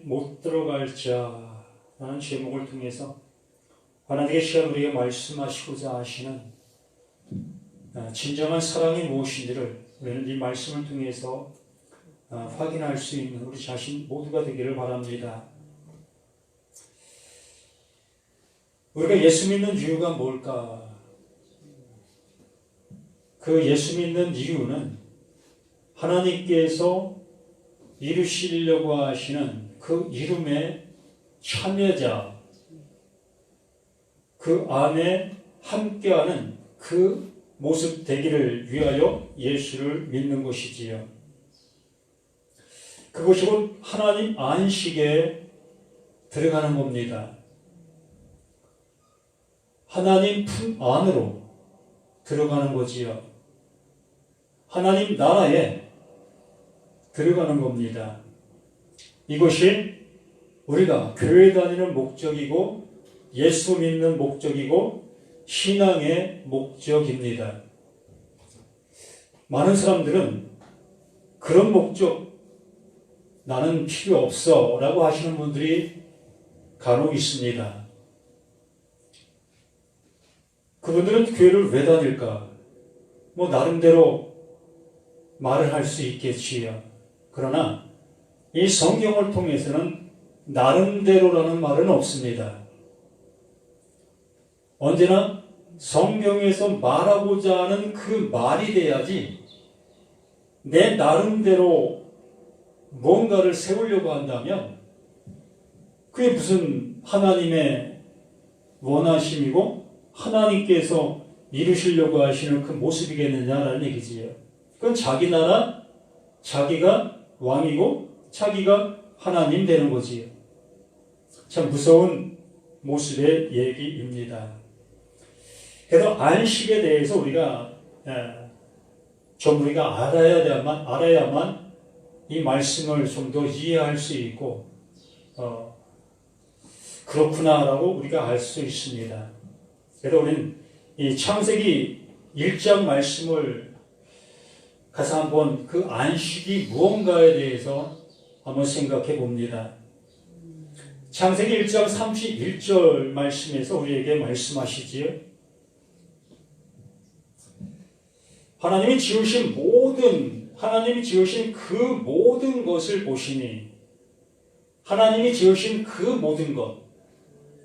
못 들어갈 자라는 제목을 통해서 하나님께서 우리에게 말씀하시고자 하시는 진정한 사랑이 무엇인지를 우리는 이 말씀을 통해서 확인할 수 있는 우리 자신 모두가 되기를 바랍니다. 우리가 예수 믿는 이유가 뭘까? 그 예수 믿는 이유는 하나님께서 이루시려고 하시는 그 이름의 참여자, 그 안에 함께하는 그 모습 되기를 위하여 예수를 믿는 것이지요. 그것이 곧 하나님 안식에 들어가는 겁니다. 하나님 품 안으로 들어가는 거지요. 하나님 나라에 들어가는 겁니다. 이것이 우리가 교회 다니는 목적이고 예수 믿는 목적이고 신앙의 목적입니다. 많은 사람들은 그런 목적 나는 필요 없어 라고 하시는 분들이 간혹 있습니다. 그분들은 교회를 왜 다닐까? 나름대로 말을 할 수 있겠지요. 그러나 이 성경을 통해서는 나름대로라는 말은 없습니다. 언제나 성경에서 말하고자 하는 그 말이 돼야지 내 나름대로 뭔가를 세우려고 한다면 그게 무슨 하나님의 원하심이고 하나님께서 이루시려고 하시는 그 모습이겠느냐라는 얘기지요. 그건 자기 나라, 자기가 왕이고 자기가 하나님 되는 거지요. 참 무서운 모습의 얘기입니다. 그래서 안식에 대해서 우리가 좀 우리가 알아야만 이 말씀을 좀 더 이해할 수 있고 그렇구나라고 우리가 알 수 있습니다. 그래서 우리는 이 창세기 1장 말씀을 가서 한번 그 안식이 무언가에 대해서 한번 생각해 봅니다. 창세기 1장 31절 말씀에서 우리에게 말씀하시지요. 하나님이 지으신 그 모든 것을 보시니 하나님이 지으신 그 모든 것,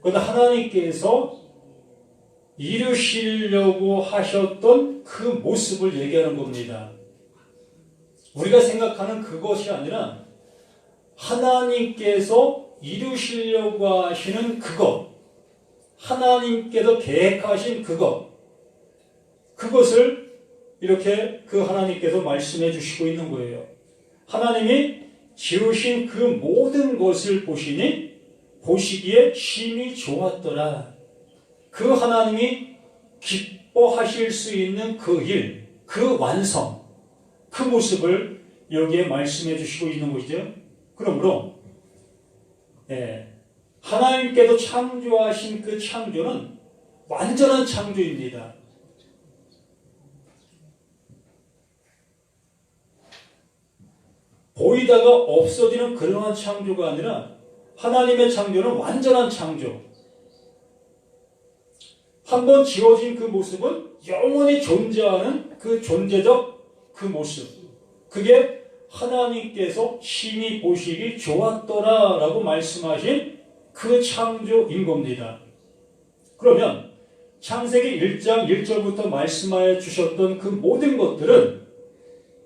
그러나 하나님께서 이루시려고 하셨던 그 모습을 얘기하는 겁니다. 우리가 생각하는 그것이 아니라 하나님께서 이루시려고 하시는 그것, 하나님께서 계획하신 그것을 이렇게 그 하나님께서 말씀해 주시고 있는 거예요. 하나님이 지으신 그 모든 것을 보시기에 심히 좋았더라. 그 하나님이 기뻐하실 수 있는 그 일, 그 완성, 그 모습을 여기에 말씀해 주시고 있는 것이죠. 그러므로 하나님께서 창조하신 그 창조는 완전한 창조입니다. 보이다가 없어지는 그러한 창조가 아니라 하나님의 창조는 완전한 창조. 한번 지어진 그 모습은 영원히 존재하는 그 존재적 그 모습. 그게 하나님께서 심히 보시기 좋았더라라고 말씀하신 그 창조인 겁니다. 그러면 창세기 1장 1절부터 말씀하여 주셨던 그 모든 것들은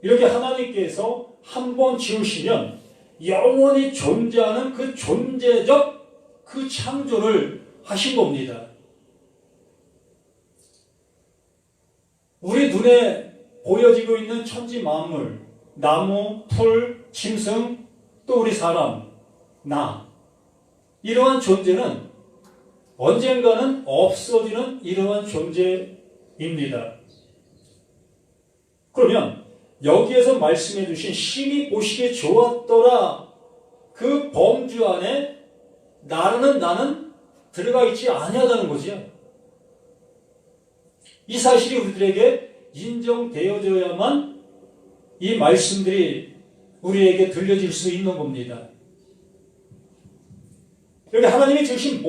이렇게 하나님께서 한번 지으시면 영원히 존재하는 그 존재적 그 창조를 하신 겁니다. 우리 눈에 보여지고 있는 천지 만물, 나무, 풀, 짐승, 또 우리 사람, 이러한 존재는 언젠가는 없어지는 이러한 존재입니다. 그러면 여기에서 말씀해 주신 심히 보시기에 좋았더라 그 범주 안에 나는 들어가 있지 아니하다는 거지요. 이 사실이 우리들에게 인정되어져야만 이 말씀들이 우리에게 들려질 수 있는 겁니다. 여기 하나님이 지으신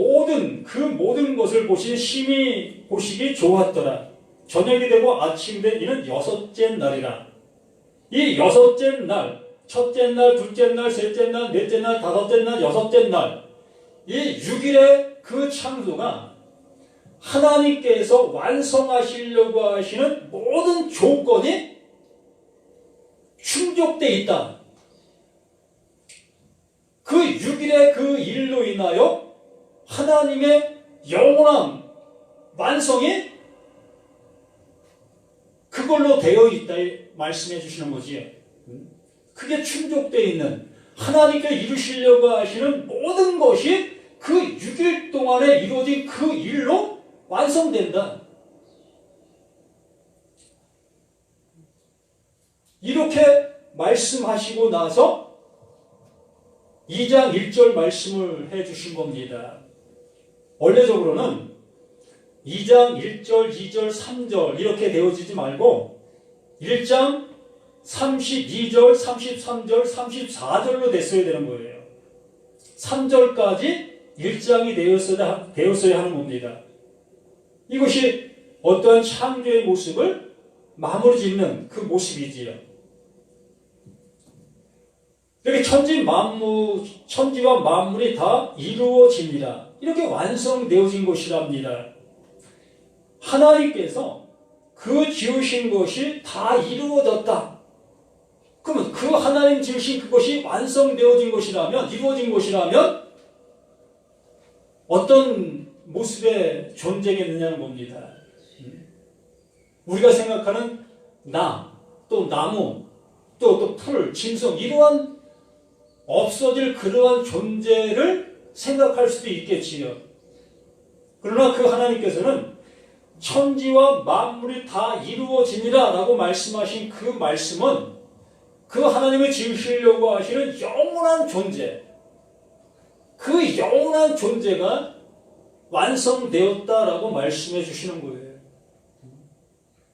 그 모든 것을 보시니 심히 보시기 좋았더라. 저녁이 되고 아침이 된 이는 여섯째 날이라. 이 여섯째 날, 첫째 날, 둘째 날, 셋째 날, 넷째 날, 다섯째 날, 여섯째 날, 이 6일의 그 창조가 하나님께서 완성하시려고 하시는 모든 조건이 충족되어 있다. 그 6일의 그 일로 인하여 하나님의 영원한 완성이 그걸로 되어 있다 말씀해 주시는 거지요. 그게 충족되어 있는 하나님께 이루시려고 하시는 모든 것이 그 6일 동안에 이루어진 그 일로 완성된다. 이렇게 말씀하시고 나서 2장 1절 말씀을 해 주신 겁니다. 원래적으로는 2장 1절, 2절, 3절 이렇게 되어지지 말고 1장 32절, 33절, 34절로 됐어야 되는 거예요. 3절까지 1장이 되었어야 하는 겁니다. 이것이 어떠한 창조의 모습을 마무리 짓는 그 모습이지요. 여기 천지와 만물이 다 이루어집니다. 이렇게 완성되어진 것이랍니다. 하나님께서 그 지으신 것이 다 이루어졌다. 그러면 그 하나님 지으신 그것이 완성되어진 것이라면, 이루어진 것이라면 어떤 모습의 존재겠느냐는 겁니다. 우리가 생각하는 또 나무, 또 풀, 짐승 이러한 없어질 그러한 존재를 생각할 수도 있겠지요. 그러나 그 하나님께서는 천지와 만물이 다 이루어지니라 라고 말씀하신 그 말씀은 그 하나님을 지으시려고 하시는 영원한 존재, 그 영원한 존재가 완성되었다라고 말씀해 주시는 거예요.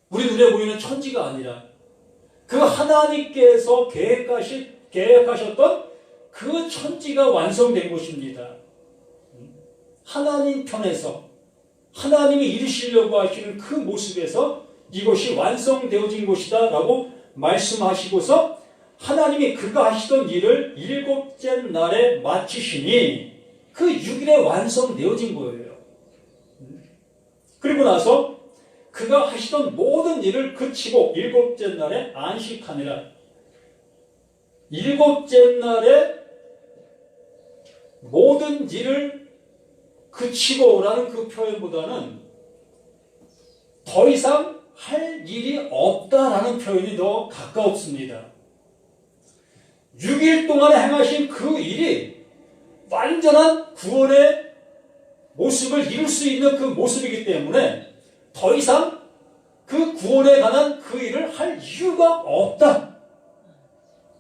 우리 눈에 보이는 천지가 아니라 그 하나님께서 계획하셨던 그 천지가 완성된 것입니다. 하나님 편에서 하나님이 이루시려고 하시는 그 모습에서 이것이 완성되어진 것이다 라고 말씀하시고서 하나님이 그가 하시던 일을 7째 날에 마치시니 그 6일에 완성되어진 거예요. 그리고 나서 그가 하시던 모든 일을 그치고 7째 날에 안식하니라. 7째 날에 모든 일을 그치고라는 그 표현보다는 더 이상 할 일이 없다라는 표현이 더 가까웠습니다. 6일 동안에 행하신 그 일이 완전한 구원의 모습을 이룰 수 있는 그 모습이기 때문에 더 이상 그 구원에 관한 그 일을 할 이유가 없다.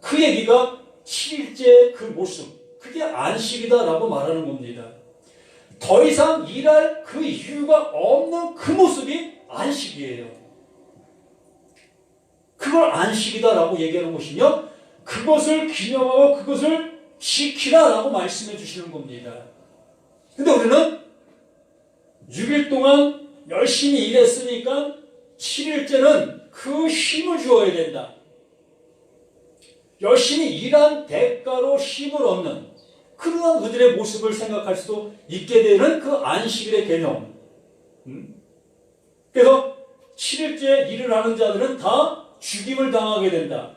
그 얘기가 7일째 그 모습, 그게 안식이다라고 말하는 겁니다. 더 이상 일할 그 이유가 없는 그 모습이 안식이에요. 그걸 안식이다라고 얘기하는 것이며 그것을 기념하고 그것을 지키라라고 말씀해 주시는 겁니다. 근데 우리는 6일 동안 열심히 일했으니까 7일째는 그 쉼을 주어야 된다. 열심히 일한 대가로 쉼을 얻는 그러한 그들의 모습을 생각할 수도 있게 되는 그 안식일의 개념. 그래서 7일째 일을 하는 자들은 다 죽임을 당하게 된다.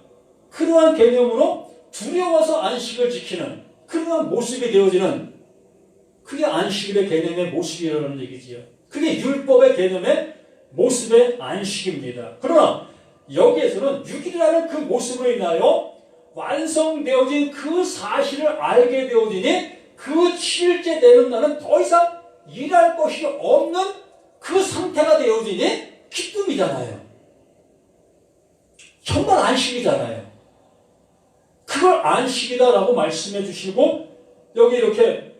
그러한 개념으로 두려워서 안식을 지키는 그러한 모습이 되어지는 그게 안식일의 개념의 모습이라는 얘기지요. 그게 율법의 개념의 모습의 안식입니다. 그러나 여기에서는 6일이라는 그 모습으로 인하여 완성되어진 그 사실을 알게 되어지니 그 7일째 되는 날은 더 이상 일할 것이 없는 그 상태가 되어지니 기쁨이잖아요. 정말 안식이잖아요. 그걸 안식이다라고 말씀해 주시고 여기 이렇게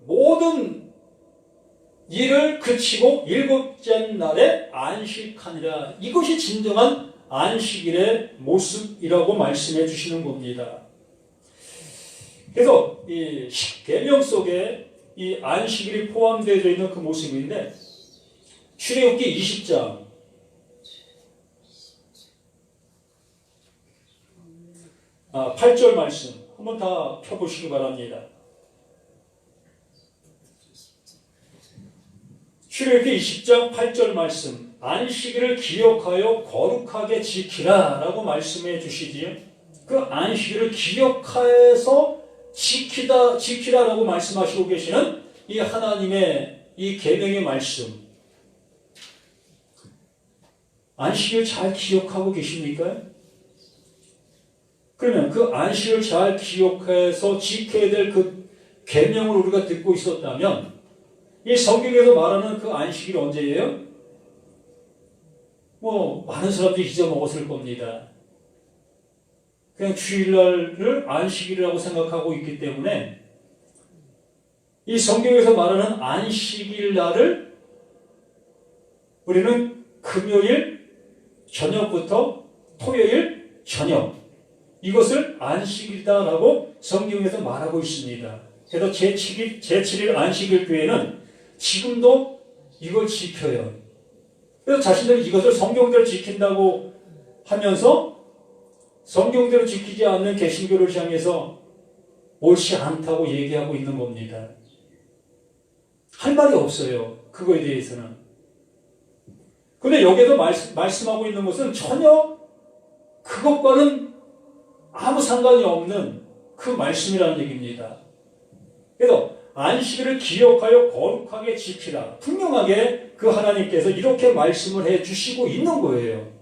모든 일을 그치고 7째 날에 안식하니라. 이것이 진정한 안식일의 모습이라고 말씀해 주시는 겁니다. 그래서 이 십계명 속에 이 안식일이 포함되어 있는 그 모습인데 출애굽기 20장 8절 말씀 한번 다 펴보시기 바랍니다. 출애굽기 20장 8절 말씀, 안식일을 기억하여 거룩하게 지키라 라고 말씀해 주시지요. 그 안식일을 기억해서 지키라라고 말씀하시고 계시는 이 하나님의 이 계명의 말씀, 안식일 잘 기억하고 계십니까? 그러면 그 안식을 잘 기억해서 지켜야 될 그 계명을 우리가 듣고 있었다면 이 성경에서 말하는 그 안식일이 언제예요? 많은 사람들이 잊어먹었을 겁니다. 그냥 주일날을 안식일이라고 생각하고 있기 때문에 이 성경에서 말하는 안식일 날을 우리는 금요일 저녁부터 토요일 저녁, 이것을 안식일이다라고 성경에서 말하고 있습니다. 그래서 제7일 안식일 교회는 지금도 이걸 지켜요. 그래서 자신들이 이것을 성경대로 지킨다고 하면서 성경대로 지키지 않는 개신교를 향해서 옳지 않다고 얘기하고 있는 겁니다. 할 말이 없어요. 그거에 대해서는. 근데 여기에도 말씀하고 있는 것은 전혀 그것과는 아무 상관이 없는 그 말씀이라는 얘기입니다. 그래서 안식일을 기억하여 거룩하게 지키라. 분명하게 그 하나님께서 이렇게 말씀을 해 주시고 있는 거예요.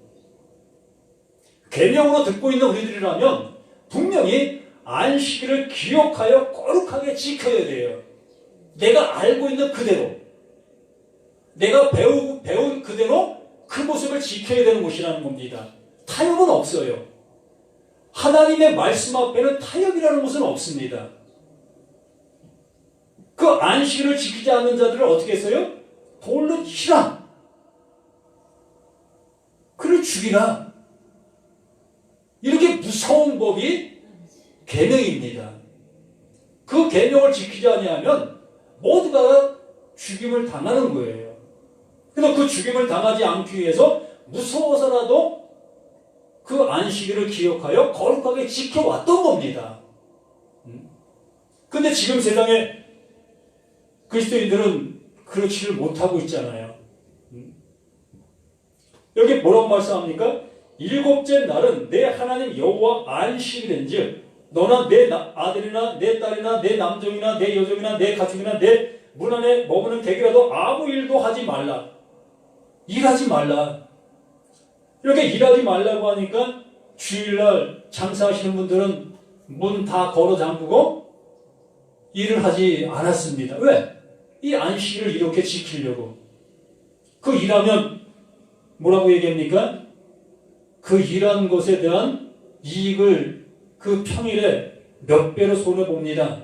계명으로 듣고 있는 우리들이라면 분명히 안식일을 기억하여 거룩하게 지켜야 돼요. 내가 알고 있는 그대로, 내가 배운 그대로 그 모습을 지켜야 되는 것이라는 겁니다. 타협은 없어요. 하나님의 말씀 앞에는 타협이라는 것은 없습니다. 그 안식일을 지키지 않는 자들을 어떻게 했어요? 돌로 치라. 그를 죽이라. 이렇게 무서운 법이 계명입니다. 그 계명을 지키지 아니하면 모두가 죽임을 당하는 거예요. 그래서 그 죽임을 당하지 않기 위해서 무서워서라도 그 안식일을 기억하여 거룩하게 지켜왔던 겁니다. 근데 지금 세상에 그리스도인들은 그렇지를 못하고 있잖아요. 여기 뭐라고 말씀합니까? 일곱째 날은 내 하나님 여호와 안식일인즉 너나 내 아들이나 내 딸이나 내 남종이나 내 여종이나 내 가축이나 내 문 안에 머무는 객이라도 아무 일도 하지 말라. 일하지 말라. 이렇게 일하지 말라고 하니까 주일날 장사하시는 분들은 문 다 걸어 잠그고 일을 하지 않았습니다. 왜? 이 안식일을 이렇게 지키려고. 그 일하면 뭐라고 얘기합니까? 그 일한 것에 대한 이익을 그 평일에 몇 배로 손해봅니다.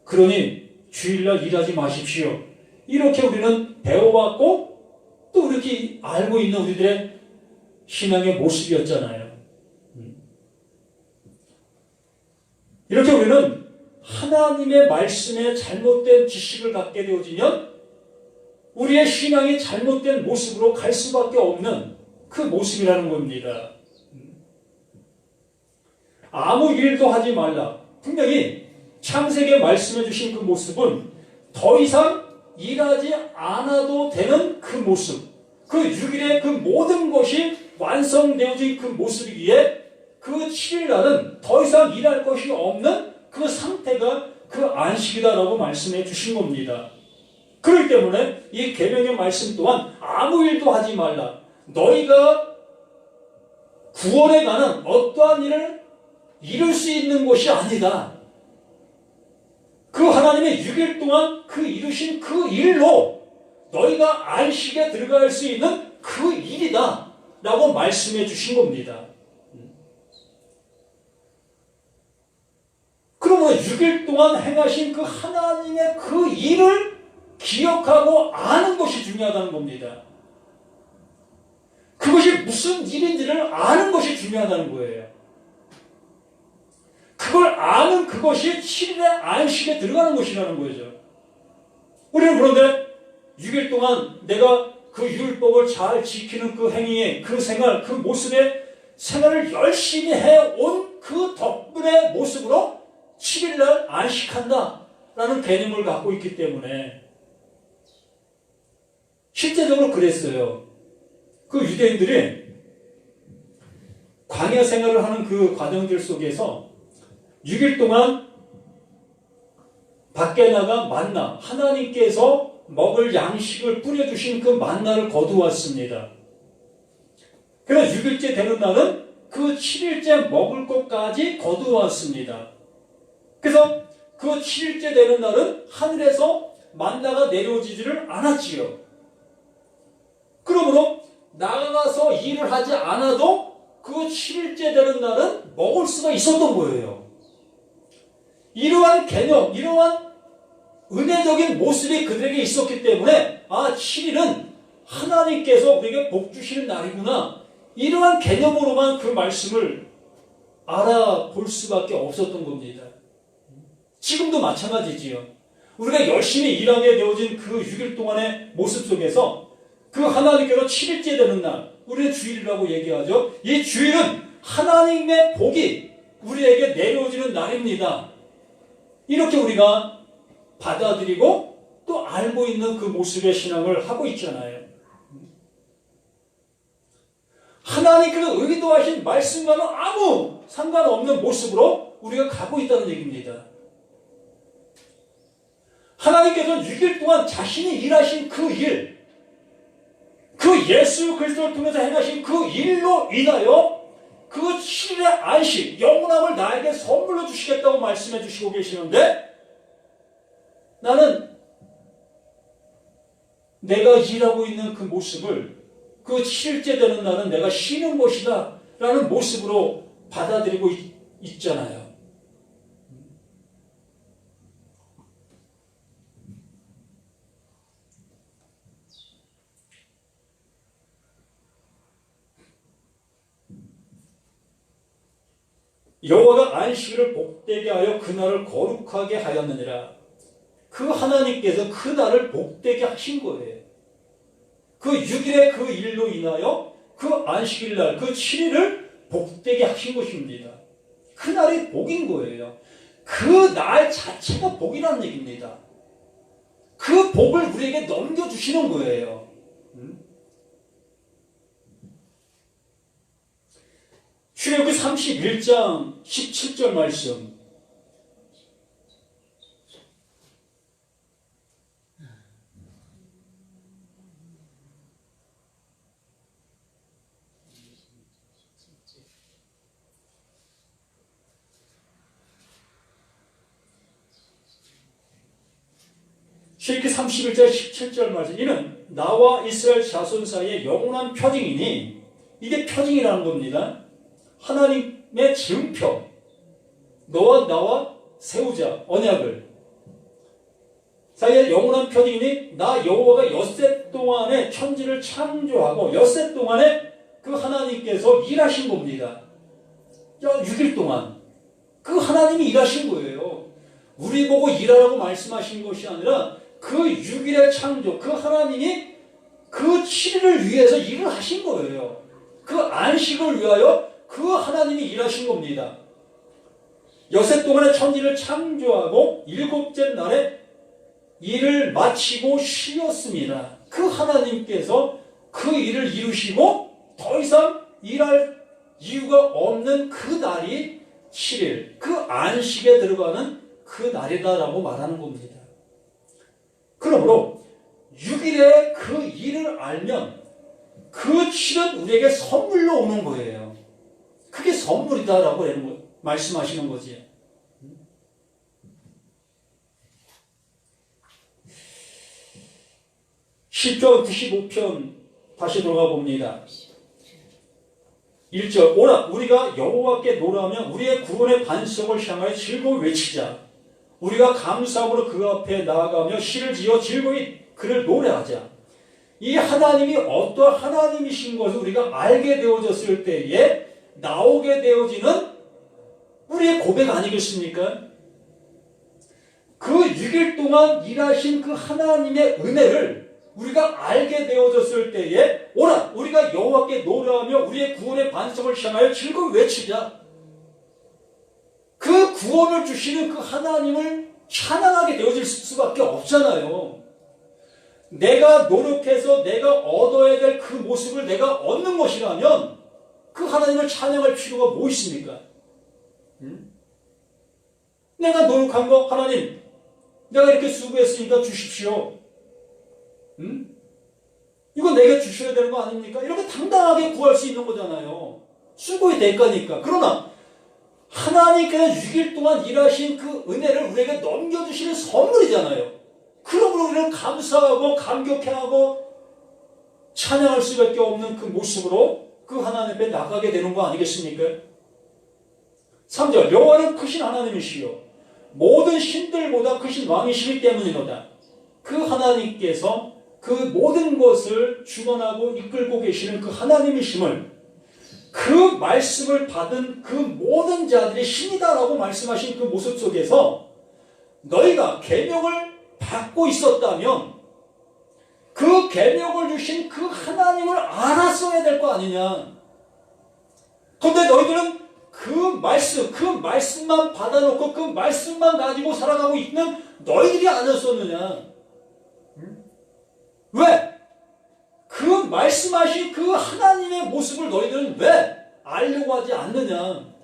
그러니 주일날 일하지 마십시오. 이렇게 우리는 배워왔고 또 이렇게 알고 있는 우리들의 신앙의 모습이었잖아요. 이렇게 우리는 하나님의 말씀에 잘못된 지식을 갖게 되어지면 우리의 신앙이 잘못된 모습으로 갈 수밖에 없는 그 모습이라는 겁니다. 아무 일도 하지 말라. 분명히 창세기에 말씀해 주신 그 모습은 더 이상 일하지 않아도 되는 그 모습, 그 6일의 그 모든 것이 완성되어진 그 모습이기에 그 7일날은 더 이상 일할 것이 없는 그 상태가 그 안식이다라고 말씀해 주신 겁니다. 그렇기 때문에 이 계명의 말씀 또한 아무 일도 하지 말라. 너희가 구원에 가는 어떠한 일을 이룰 수 있는 것이 아니다. 그 하나님의 6일 동안 그 이루신 그 일로 너희가 안식에 들어갈 수 있는 그 일이다 라고 말씀해 주신 겁니다. 그러면 6일 동안 행하신 그 하나님의 그 일을 기억하고 아는 것이 중요하다는 겁니다. 그것이 무슨 일인지를 아는 것이 중요하다는 거예요. 그걸 아는 그것이 7일의 안식에 들어가는 것이라는 거죠. 우리는 그런데 6일 동안 내가 그 율법을 잘 지키는 그 행위에, 그 생활, 그 모습에 생활을 열심히 해온 그 덕분의 모습으로 7일날 안식한다 라는 개념을 갖고 있기 때문에 실제적으로 그랬어요. 그 유대인들이 광야 생활을 하는 그 과정들 속에서 6일 동안 밖에 나가 만나, 하나님께서 먹을 양식을 뿌려주신 그 만나를 거두었습니다. 그래서 6일째 되는 날은 그 7일째 먹을 것까지 거두었습니다. 그래서 그 7일째 되는 날은 하늘에서 만나가 내려오지를 않았지요. 그러므로 나가서 일을 하지 않아도 그 7일째 되는 날은 먹을 수가 있었던 거예요. 이러한 개념, 이러한 은혜적인 모습이 그들에게 있었기 때문에 7일은 하나님께서 우리에게 복 주시는 날이구나, 이러한 개념으로만 그 말씀을 알아볼 수밖에 없었던 겁니다. 지금도 마찬가지지요. 우리가 열심히 일하게 되어진 그 6일 동안의 모습 속에서 그 하나님께서 7일째 되는 날, 우리는 주일이라고 얘기하죠. 이 주일은 하나님의 복이 우리에게 내려오지는 날입니다. 이렇게 우리가 받아들이고 또 알고 있는 그 모습의 신앙을 하고 있잖아요. 하나님께서 의도하신 말씀과는 아무 상관없는 모습으로 우리가 가고 있다는 얘기입니다. 하나님께서는 6일 동안 자신이 일하신 그 일, 그 예수 그리스도를 통해서 행하신 그 일로 인하여 그 7일의 안식, 영원함을 나에게 선물로 주시겠다고 말씀해 주시고 계시는데, 나는 내가 일하고 있는 그 모습을 그 7일째 되는 날은 내가 쉬는 것이다 라는 모습으로 받아들이고 있잖아요. 여호와가 안식일을 복되게 하여 그날을 거룩하게 하였느니라. 그 하나님께서 그 날을 복되게 하신 거예요. 그 6일의 그 일로 인하여 그 안식일날, 그 7일을 복되게 하신 것입니다. 그 날이 복인 거예요. 그 날 자체가 복이라는 얘기입니다. 그 복을 우리에게 넘겨주시는 거예요. 출애굽기 31장 17절 말씀. 출애굽기 31장 17절 말씀. 이는 나와 이스라엘 자손 사이에 영원한 표징이니, 이게 표징이라는 겁니다. 하나님의 증표, 너와 나와 세우자 언약을 사이에 영원한 표징이니, 나 여호와가 엿새 동안에 천지를 창조하고 엿새 동안에 그 하나님께서 일하신 겁니다. 6일 동안 그 하나님이 일하신 거예요. 우리 보고 일하라고 말씀하신 것이 아니라 그 6일의 창조, 그 하나님이 그 7일을 위해서 일을 하신 거예요. 그 안식을 위하여 그 하나님이 일하신 겁니다. 엿새 동안에 천지를 창조하고 일곱째 날에 일을 마치고 쉬었습니다. 그 하나님께서 그 일을 이루시고 더 이상 일할 이유가 없는 그 날이 7일, 그 안식에 들어가는 그 날이다라고 말하는 겁니다. 그러므로 6일의 그 일을 알면 그 7은 우리에게 선물로 오는 거예요. 그게 선물이다라고 말씀하시는 거지. 10편 95편 다시 돌아가 봅니다. 1절. 오라 우리가 여호와께 노래하며 우리의 구원의 반석을 향하여 즐거이 외치자. 우리가 감사함으로 그 앞에 나아가며 시를 지어 즐거이 그를 노래하자. 이 하나님이 어떠한 하나님이신 것을 우리가 알게 되어졌을 때에 나오게 되어지는 우리의 고백 아니겠습니까? 그 6일 동안 일하신 그 하나님의 은혜를 우리가 알게 되어졌을 때에 오라 우리가 여호와께 노래하며 우리의 구원의 반석을 향하여 즐거이 외치자. 그 구원을 주시는 그 하나님을 찬양하게 되어질 수밖에 없잖아요. 내가 노력해서 내가 얻어야 될 그 모습을 내가 얻는 것이라면 그 하나님을 찬양할 필요가 뭐 있습니까? 내가 노력한 거 하나님 내가 이렇게 수고했으니까 주십시오. 이거 내게 주셔야 되는 거 아닙니까? 이렇게 당당하게 구할 수 있는 거잖아요. 수고의 대가니까. 그러나 하나님께서 6일 동안 일하신 그 은혜를 우리에게 넘겨주시는 선물이잖아요. 그러므로 우리는 감사하고 감격해하고 찬양할 수밖에 없는 그 모습으로 그 하나님 앞에 나가게 되는 거 아니겠습니까? 3절 여호와는 크신 하나님이시요 모든 신들보다 크신 왕이시기 때문이로다. 그 하나님께서 그 모든 것을 주관하고 이끌고 계시는 그 하나님이심을 그 말씀을 받은 그 모든 자들이 신이다라고 말씀하신 그 모습 속에서 너희가 계명을 받고 있었다면 그 계명을 주신 그 하나님을 알았어야 될 거 아니냐. 그런데 너희들은 그 말씀만 받아놓고 그 말씀만 가지고 살아가고 있는 너희들이 아니었었느냐. 왜? 그 말씀하신 그 하나님의 모습을 너희들은 왜 알려고 하지 않느냐.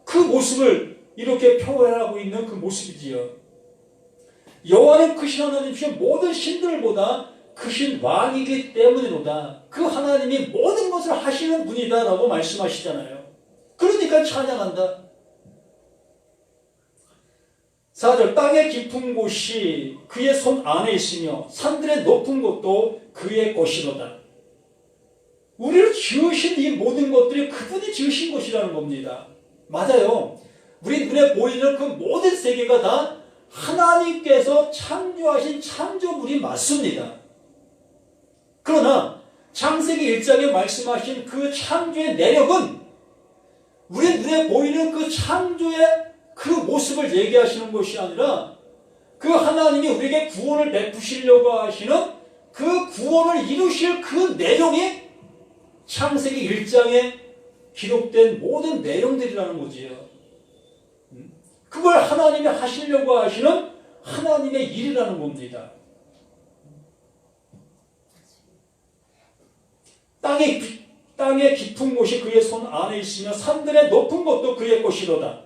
그 모습을 이렇게 표현하고 있는 그 모습이지요. 여호와는 크신 하나님이시여 모든 신들보다 크신 왕이기 때문이로다. 그 하나님이 모든 것을 하시는 분이다 라고 말씀하시잖아요. 그러니까 찬양한다. 4절 땅의 깊은 곳이 그의 손 안에 있으며 산들의 높은 곳도 그의 것이로다. 우리를 지으신 이 모든 것들이 그분이 지으신 것이라는 겁니다. 맞아요. 우리 눈에 보이는 그 모든 세계가 다 하나님께서 창조하신 창조물이 맞습니다. 그러나 창세기 1장에 말씀하신 그 창조의 내력은 우리 눈에 보이는 그 창조의 그 모습을 얘기하시는 것이 아니라 그 하나님이 우리에게 구원을 베푸시려고 하시는 그 구원을 이루실 그 내용이 창세기 1장에 기록된 모든 내용들이라는 거지요. 그걸 하나님이 하시려고 하시는 하나님의 일이라는 겁니다. 땅의 깊은 곳이 그의 손 안에 있으며 산들의 높은 곳도 그의 것이로다.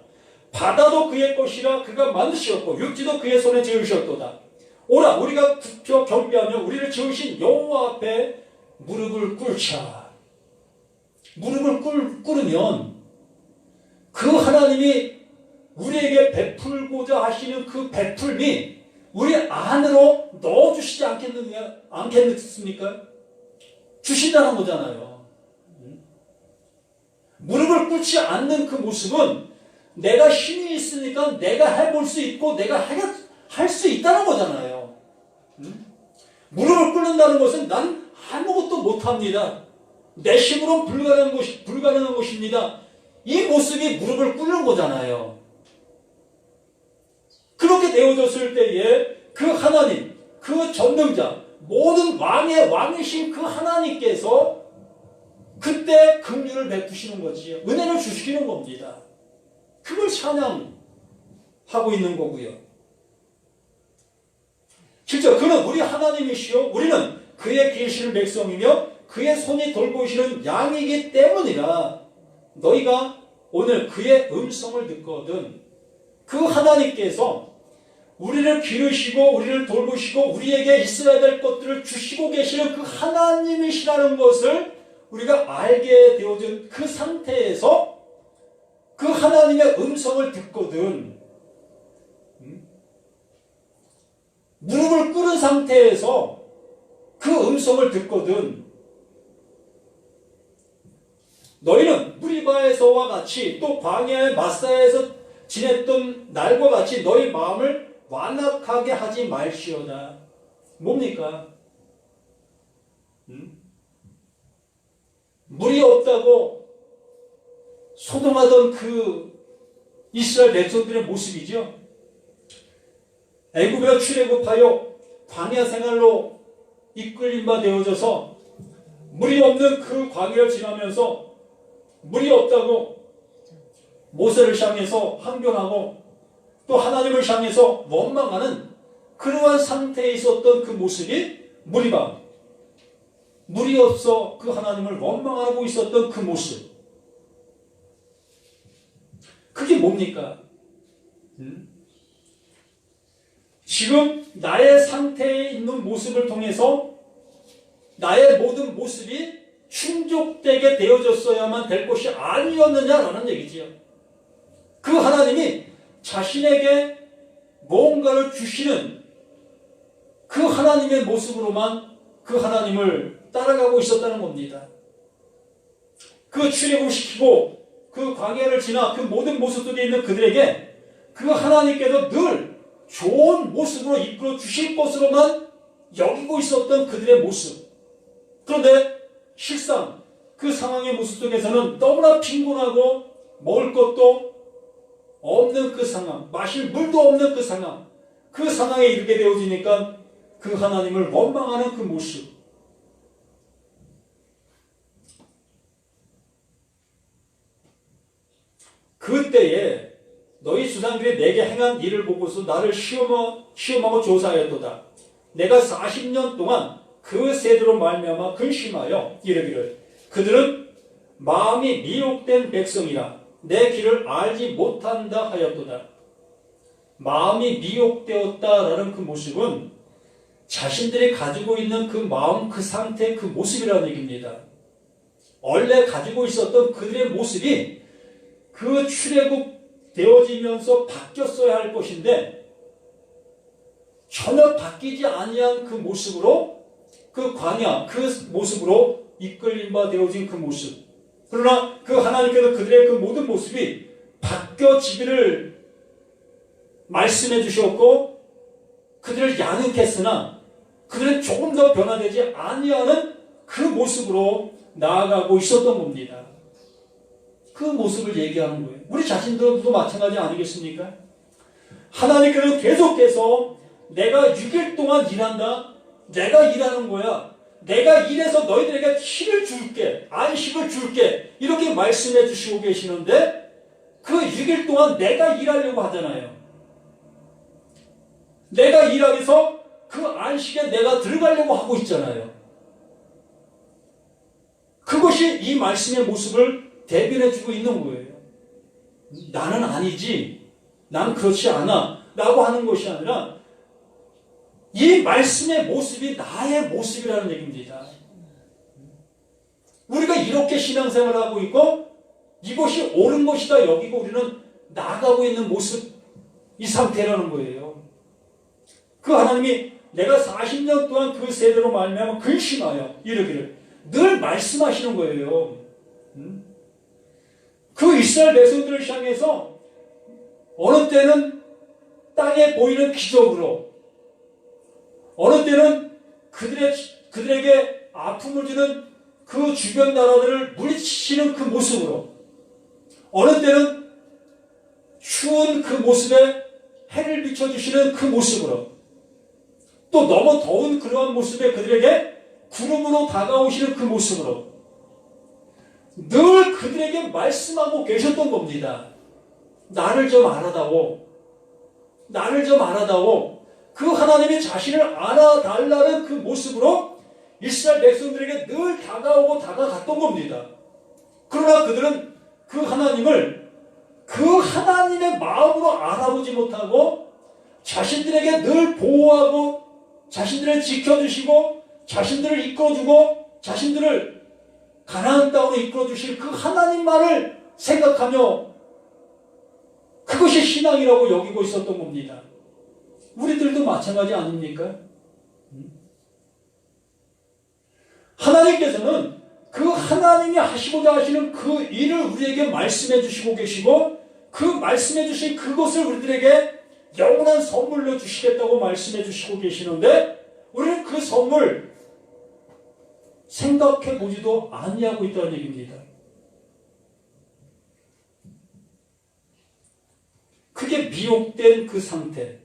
바다도 그의 것이라 그가 만드셨고 육지도 그의 손에 지으셨도다. 오라 우리가 굽혀 경배하며 우리를 지으신 여호와 앞에 무릎을 꿇자. 무릎을 꿇으면 그 하나님이 우리에게 베풀고자 하시는 그 베풀미 우리 안으로 넣어주시지 않겠습니까? 주신다는 거잖아요. 무릎을 꿇지 않는 그 모습은 내가 힘이 있으니까 내가 해볼 수 있고 내가 할 수 있다는 거잖아요. 무릎을 꿇는다는 것은 난 아무것도 못합니다. 내 힘으로는 불가능한 것입니다. 이 모습이 무릎을 꿇는 거잖아요. 그렇게 되어졌을 때에 그 하나님, 그 전능자, 모든 왕의 왕이신 그 하나님께서 그때 긍휼을 베푸시는 거지요. 은혜를 주시는 겁니다. 그걸 찬양하고 있는 거고요. 실제 그는 우리 하나님이시요 우리는 그의 기르시는 백성이며 그의 손이 돌보시는 양이기 때문이라. 너희가 오늘 그의 음성을 듣거든 그 하나님께서 우리를 기르시고 우리를 돌보시고 우리에게 있어야 될 것들을 주시고 계시는 그 하나님이시라는 것을 우리가 알게 되어진 그 상태에서 그 하나님의 음성을 듣거든 무릎을 꿇은 상태에서 그 음성을 듣거든 너희는 무리바에서와 같이 또 광야의 마사에서 지냈던 날과 같이 너희 마음을 완악하게 하지 말시오다. 뭡니까? 물이 없다고 소동하던 그 이스라엘 백성들의 모습이죠. 애굽에 출애굽하여 광야 생활로 이끌림 바 되어져서 물이 없는 그 광야를 지나면서 물이 없다고 모세를 향해서 항변하고 또 하나님을 향해서 원망하는 그러한 상태에 있었던 그 모습이 물이 없어 그 하나님을 원망하고 있었던 그 모습. 그게 뭡니까? 지금 나의 상태에 있는 모습을 통해서 나의 모든 모습이 충족되게 되어졌어야만 될 것이 아니었느냐라는 얘기지요. 그 하나님이 자신에게 뭔가를 주시는 그 하나님의 모습으로만 그 하나님을 따라가고 있었다는 겁니다. 그 출애굽시키고 그 광야를 지나 그 모든 모습들이 있는 그들에게 그 하나님께서 늘 좋은 모습으로 이끌어 주실 것으로만 여기고 있었던 그들의 모습. 그런데 실상 그 상황의 모습 속에서는 너무나 빈곤하고 먹을 것도 없는 그 상황, 마실 물도 없는 그 상황, 그 상황에 이르게 되어지니까 그 하나님을 원망하는 그 모습. 그때에 너희 주상들이 내게 행한 일을 보고서 나를 시험하고 조사하였도다. 내가 40년 동안 그 세대로 말미암아 근심하여 이르기를 그들은 마음이 미혹된 백성이라 내 길을 알지 못한다 하였도다. 마음이 미혹되었다라는 그 모습은 자신들이 가지고 있는 그 마음, 그 상태, 그 모습이라는 얘기입니다. 원래 가지고 있었던 그들의 모습이 그 출애굽 되어지면서 바뀌었어야 할 것인데 전혀 바뀌지 아니한 그 모습으로 그 광야, 그 모습으로 이끌림 바 되어진 그 모습. 그러나 그 하나님께서 그들의 그 모든 모습이 바뀌어지기를 말씀해 주셨고 그들을 양육했으나 그들은 조금 더 변화되지 아니하는 그 모습으로 나아가고 있었던 겁니다. 그 모습을 얘기하는 거예요. 우리 자신들도 마찬가지 아니겠습니까? 하나님께서 계속해서 내가 6일 동안 일한다. 내가 일하는 거야. 내가 일해서 너희들에게 힘을 줄게. 안식을 줄게. 이렇게 말씀해 주시고 계시는데 그 6일 동안 내가 일하려고 하잖아요. 내가 일하면서 그 안식에 내가 들어가려고 하고 있잖아요. 그것이 이 말씀의 모습을 대변해주고 있는 거예요. 나는 아니지. 난 그렇지 않아. 라고 하는 것이 아니라 이 말씀의 모습이 나의 모습이라는 얘기입니다. 우리가 이렇게 신앙생활을 하고 있고 이것이 옳은 것이다 여기고 우리는 나아가고 있는 모습, 이 상태라는 거예요. 그 하나님이 내가 40년 동안 그 세대로 말미암아 근심하여 이르기를 늘 말씀하시는 거예요. 그 이스라엘 백성들을 향해서 어느 때는 땅에 보이는 기적으로 어느 때는 그들에게 아픔을 주는 그 주변 나라들을 물리치시는 그 모습으로 어느 때는 추운 그 모습에 해를 비춰주시는 그 모습으로 또 너무 더운 그러한 모습에 그들에게 구름으로 다가오시는 그 모습으로 늘 그들에게 말씀하고 계셨던 겁니다. 나를 좀 알아다오. 나를 좀 알아다오. 그 하나님이 자신을 알아달라는 그 모습으로 이스라엘 백성들에게 늘 다가오고 다가갔던 겁니다. 그러나 그들은 그 하나님을 그 하나님의 마음으로 알아보지 못하고 자신들에게 늘 보호하고 자신들을 지켜주시고 자신들을 이끌어주고 자신들을 가나안 땅으로 이끌어주실 그 하나님만을 생각하며 그것이 신앙이라고 여기고 있었던 겁니다. 우리들도 마찬가지 아닙니까? 하나님께서는 그 하나님이 하시고자 하시는 그 일을 우리에게 말씀해 주시고 계시고 그 말씀해 주신 그것을 우리들에게 영원한 선물로 주시겠다고 말씀해 주시고 계시는데 우리는 그 선물 생각해 보지도 아니하고 있다는 얘기입니다. 그게 미혹된 그 상태,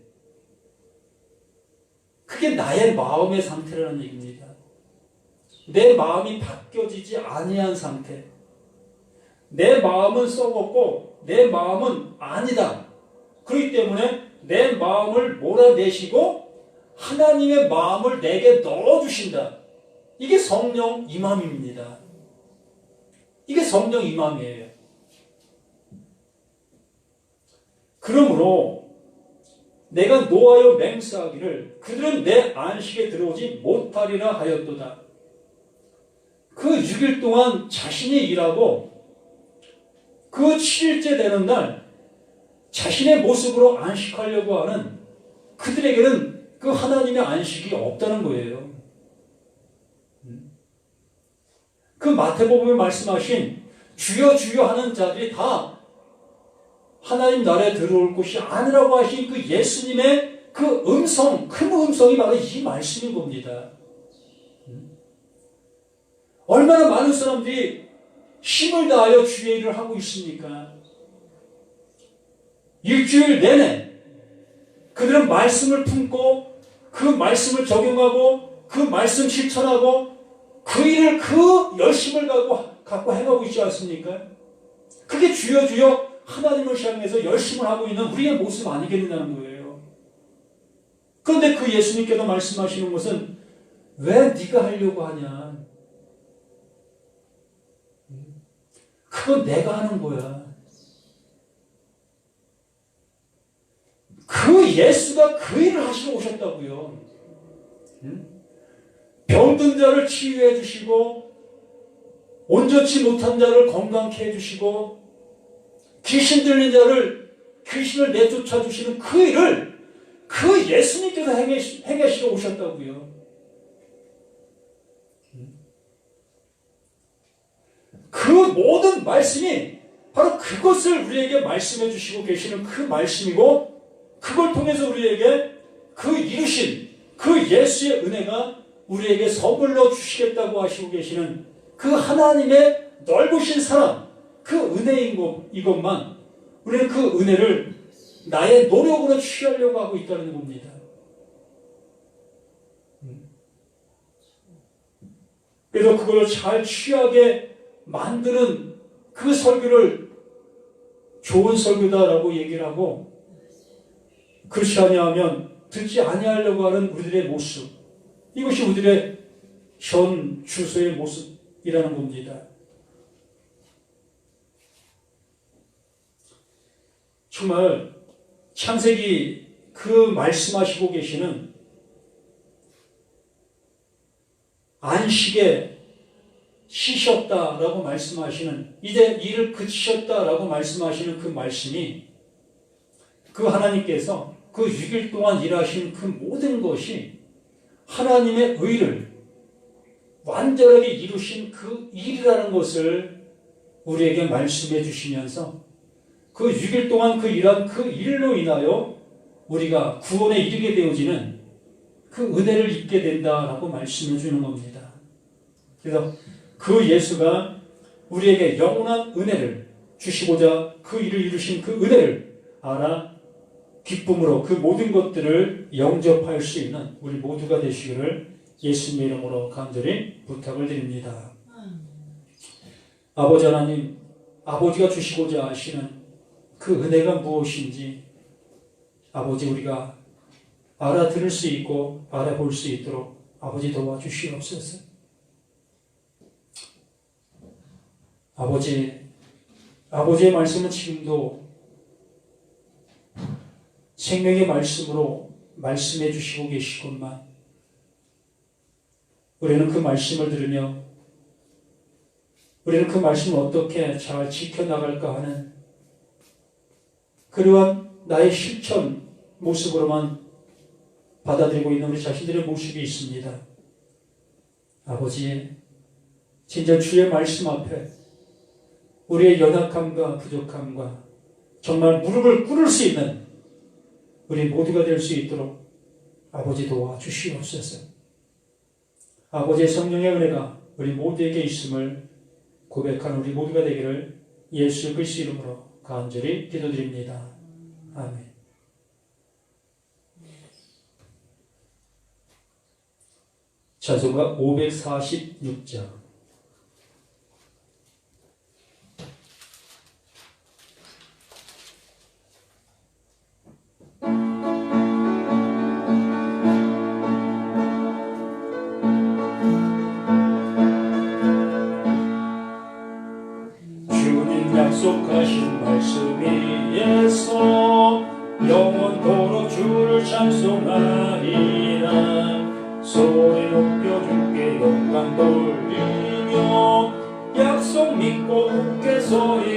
그게 나의 마음의 상태라는 얘기입니다. 내 마음이 바뀌어지지 아니한 상태, 내 마음은 썩었고 내 마음은 아니다. 그렇기 때문에 내 마음을 몰아내시고 하나님의 마음을 내게 넣어주신다. 이게 성령 임함입니다. 이게 성령 임함이에요. 그러므로 내가 노하여 맹세하기를 그들은 내 안식에 들어오지 못하리라 하였도다. 그 6일 동안 자신이 일하고 그 7일째 되는 날 자신의 모습으로 안식하려고 하는 그들에게는 그 하나님의 안식이 없다는 거예요. 그 마태복음에 말씀하신 주여 주여 하는 자들이 다 하나님 나라에 들어올 것이 아니라고 하신 그 예수님의 그 음성, 큰 음성이 바로 이 말씀인 겁니다. 얼마나 많은 사람들이 힘을 다하여 주의 일을 하고 있습니까? 일주일 내내 그들은 말씀을 품고 그 말씀을 적용하고 그 말씀 실천하고 그 일을 그 열심을 갖고 행하고 있지 않습니까? 그게 주여 주여 하나님을 향해서 열심을 하고 있는 우리의 모습 아니겠느냐는 거예요. 그런데 그 예수님께서 말씀하시는 것은 왜 네가 하려고 하냐? 그건 내가 하는 거야. 그 예수가 그 일을 하시러 오셨다고요. 병든 자를 치유해 주시고 온전치 못한 자를 건강케 해주시고 귀신 들린 자를 귀신을 내쫓아 주시는 그 일을 그 예수님께서 행하시러 오셨다고요. 그 모든 말씀이 바로 그것을 우리에게 말씀해 주시고 계시는 그 말씀이고 그걸 통해서 우리에게 그 이루신 그 예수의 은혜가 우리에게 선물로 주시겠다고 하시고 계시는 그 하나님의 넓으신 사랑, 그 은혜인 이것만 우리는 그 은혜를 나의 노력으로 취하려고 하고 있다는 겁니다. 그래서 그걸 잘 취하게 만드는 그 설교를 좋은 설교다라고 얘기를 하고 그렇지 아니하면 듣지 아니하려고 하는 우리들의 모습, 이것이 우리들의 현 주소의 모습이라는 겁니다. 정말 창세기 그 말씀하시고 계시는 안식에 쉬셨다라고 말씀하시는, 이제 일을 그치셨다라고 말씀하시는 그 말씀이 그 하나님께서 그 6일 동안 일하신 그 모든 것이 하나님의 의를 완전하게 이루신 그 일이라는 것을 우리에게 말씀해 주시면서 그 6일 동안 그 일한 그 일로 인하여 우리가 구원에 이르게 되어지는 그 은혜를 입게 된다라고 말씀해 주는 겁니다. 그래서 그 예수가 우리에게 영원한 은혜를 주시고자 그 일을 이루신 그 은혜를 알아 기쁨으로 그 모든 것들을 영접할 수 있는 우리 모두가 되시기를 예수님의 이름으로 간절히 부탁을 드립니다. 아버지 하나님, 아버지가 주시고자 하시는 그 은혜가 무엇인지 아버지 우리가 알아들을 수 있고 알아볼 수 있도록 아버지 도와주시옵소서. 아버지의 말씀은 지금도 생명의 말씀으로 말씀해 주시고 계시건만 우리는 그 말씀을 들으며 우리는 그 말씀을 어떻게 잘 지켜나갈까 하는 그러한 나의 실천 모습으로만 받아들이고 있는 우리 자신들의 모습이 있습니다. 아버지, 진짜 주의 말씀 앞에 우리의 연약함과 부족함과 정말 무릎을 꿇을 수 있는 우리 모두가 될 수 있도록 아버지 도와주시옵소서. 아버지의 성령의 은혜가 우리 모두에게 있음을 고백하는 우리 모두가 되기를 예수 그리스도 이름으로 간절히 기도드립니다. 아멘. 찬송가 546장. 주님 약속하신 말씀 위에서 영원토록 주를 찬송하리라. 소리 높여 주께 영광 돌리며 약속 믿고 굳게 서리